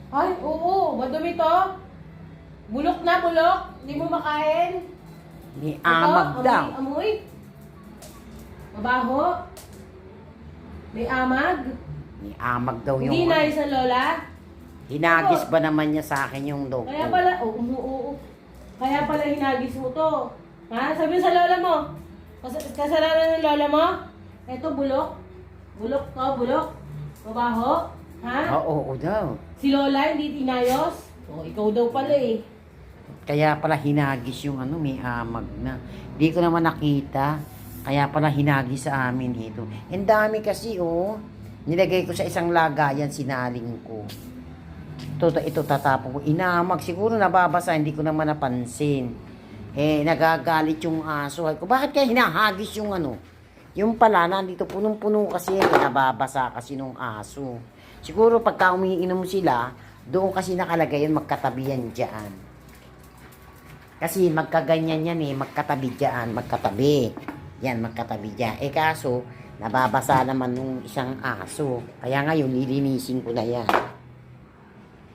Ay, oo. Madumi to. Bulok na, bulok. Hindi mo makain. May Ito, amag daw. amoy. Mabaho. May amag. May amag daw yung Hindi na sa lola. Hinagis ba naman niya sa akin yung dog Kaya ko? pala, Kaya pala hinagis mo to. Ha? Sabi mo sa lola mo. Kasalanan ng lola mo. Ito, bulok. Bulok to, bulok. Mabaho. Ha? Oo daw. Si lola hindi tinayos. O, ikaw daw pala eh. Kaya pala hinagis yung may amag na. Di ko naman nakita. Kaya pala hinagis sa amin ito. Ang dami kasi Nilagay ko sa isang lagayan, sinaling ko. Ito tatapon ko. Inamag. Siguro nababasa, hindi ko naman napansin. Nagagalit yung aso. Ay ko, bakit kaya hinahagis yung Yung pala, nandito punong-puno kasi, nababasa kasi nung aso. Siguro pagka umiinom sila, doon kasi nakalagay yun, magkatabi yan dyan. Kasi magkaganyan yan magkatabi dyan, magkatabi. Yan, magkatabi dyan. Kaso, nababasa naman nung isang aso. Kaya ngayon, lilinisin ko na yan.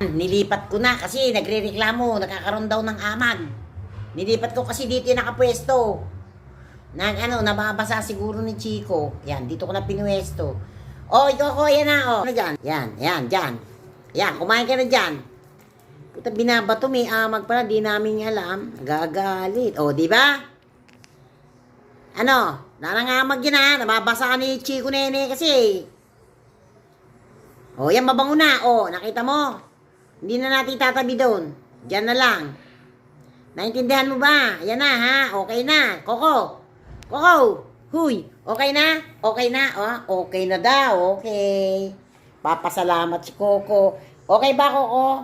Nilipat ko na kasi nagre-reklamo, nakakaroon daw ng amag. Nilipat ko kasi dito yung nakapwesto. Nababasa siguro ni Chico. Yan, dito ko na pinwesto. Ikaw ko, yan na, Ano dyan? Yan, dyan. Yan, kumain ka na dyan. Puta, binabato, may amag pala, di namin alam. Gagalit. Di ba? Nangangamag yan nababasa ni Chico Nene kasi. Yan, mabango na. Nakita mo? Hindi na natin tatabi doon. Diyan na lang. Naintindihan mo ba? Yan na, ha? Okay na. Coco. Huy. Okay na? Okay na? Okay na daw. Okay. Papasalamat si Coco. Okay ba, Coco?